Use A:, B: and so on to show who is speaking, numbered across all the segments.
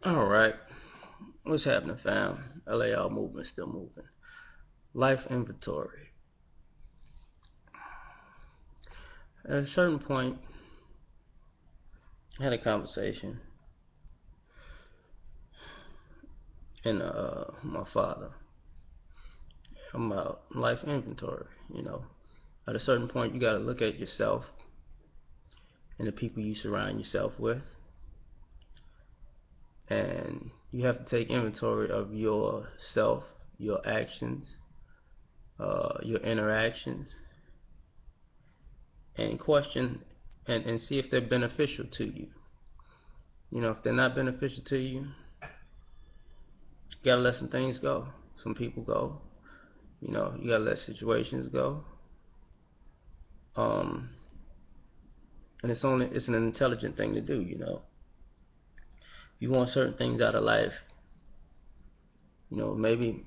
A: All right. What's happening, fam? L.A.R movement still moving. Life inventory. At a certain point, I had a conversation and my father about life inventory. At a certain point, you got to look at yourself and the people you surround yourself with, and you have to take inventory of yourself, your actions, your interactions, and question and see if they're beneficial to you. If they're not beneficial to you, you gotta let some things go. Some people go. You gotta let situations go. Um, and it's an intelligent thing to do. If you want certain things out of life, maybe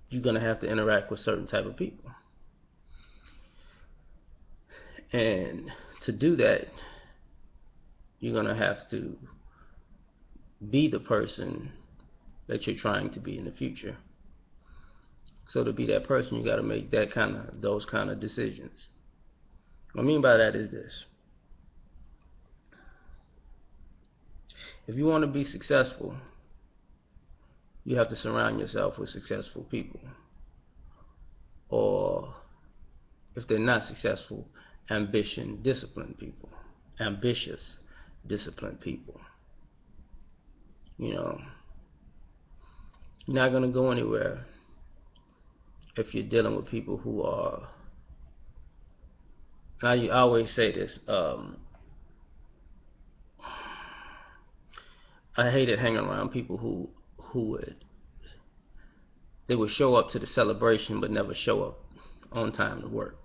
A: you're gonna have to interact with certain type of people, and to do that, you're gonna have to be the person that you're trying to be in the future. So to be that person, you got to make those kind of decisions. What I mean by that is this: if you want to be successful, you have to surround yourself with successful people. Or if they're not successful, disciplined people. Ambitious, disciplined people. You know, you're not gonna go anywhere if you're dealing with people who are. I always say this. I hated hanging around people who would show up to the celebration but never show up on time to work.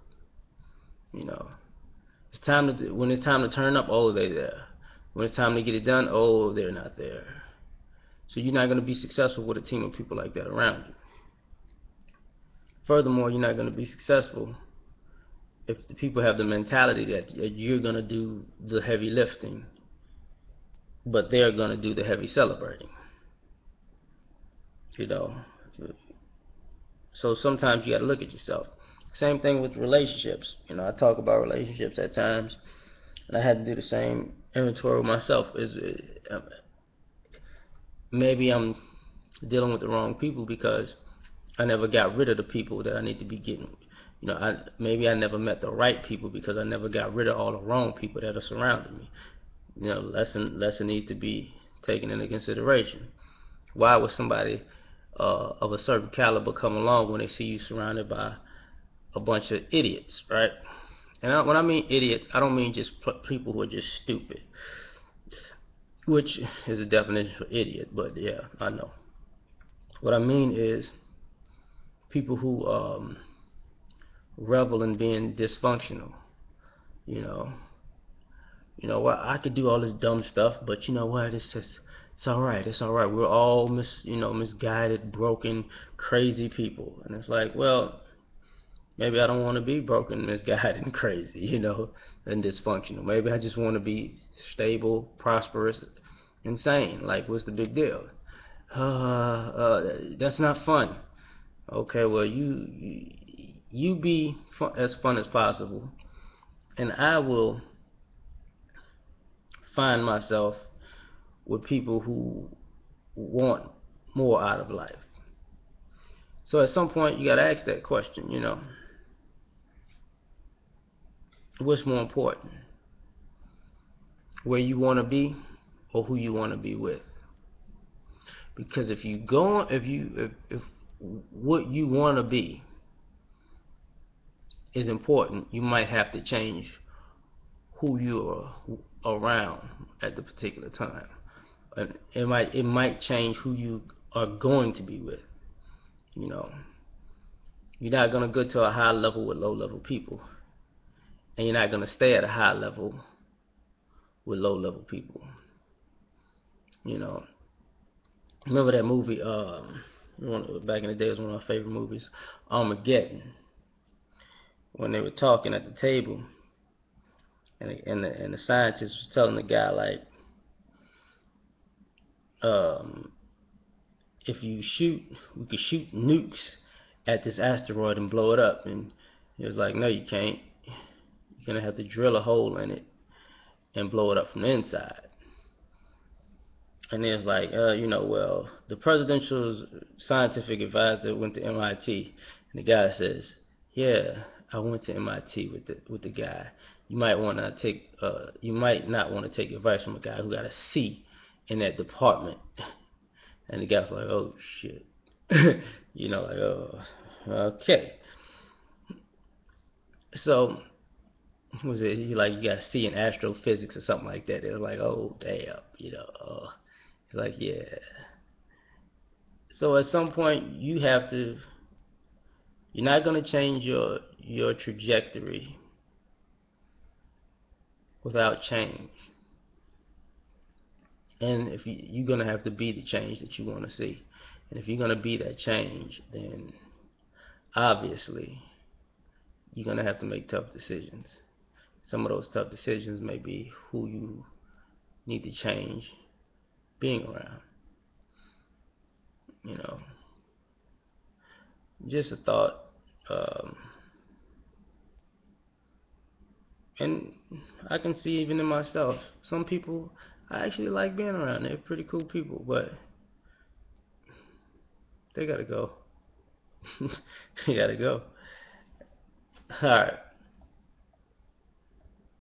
A: You know, when it's time to turn up, oh, they're there. When it's time to get it done, oh, they're not there. So you're not going to be successful with a team of people like that around you. Furthermore, you're not going to be successful if the people have the mentality that you're going to do the heavy lifting, but they're going to do the heavy celebrating. You know, so sometimes you got to look at yourself. Same thing with relationships. I talk about relationships at times, and I had to do the same inventory with myself. Maybe I'm dealing with the wrong people because I never got rid of the people that I need to be getting. Maybe I never met the right people because I never got rid of all the wrong people that are surrounding me. Lesson needs to be taken into consideration. Why would somebody of a certain caliber come along when they see you surrounded by a bunch of idiots, right? And when I mean idiots, I don't mean just people who are just stupid, which is a definition for idiot, but yeah, I know. What I mean is people who revel in being dysfunctional. You know, what, I could do all this dumb stuff, but you know what? It's all right. It's all right. We're all misguided, broken, crazy people, and it's like, well, maybe I don't want to be broken, misguided, and crazy, and dysfunctional. Maybe I just want to be stable, prosperous, and sane. Like, what's the big deal? That's not fun. Okay, well, you be as fun as possible, and I will find myself with people who want more out of life. So at some point, you got to ask that question. What's more important, where you want to be, or who you want to be with? Because if what you want to be is important, you might have to change who you're around at the particular time. And it might change who you are going to be with. You know, you're not gonna go to a high level with low level people, and you're not gonna stay at a high level with low level people. You know, remember that movie? Back in the day, it was one of my favorite movies, Armageddon. When they were talking at the table, and the scientist was telling the guy, like, um, if you shoot, we could shoot nukes at this asteroid and blow it up. And he was like, no, you can't. You're gonna have to drill a hole in it and blow it up from the inside. And it's like, well, the presidential scientific advisor went to MIT, and the guy says, yeah, I went to MIT with the guy. You might not want to take advice from a guy who got a C in that department. And the guy's like, oh shit, like, oh, okay. So was it like you got a C in astrophysics or something like that? It was like, oh damn, it's like, yeah. So at some point you're not gonna change your trajectory without change. And if you're gonna have to be the change that you want to see. And if you're gonna be that change, then obviously you're gonna have to make tough decisions. Some of those tough decisions may be who you need to change being around. You know, just a thought. Um, and I can see even in myself, some people I actually like being around. They're pretty cool people, but they gotta go. They gotta go. All right.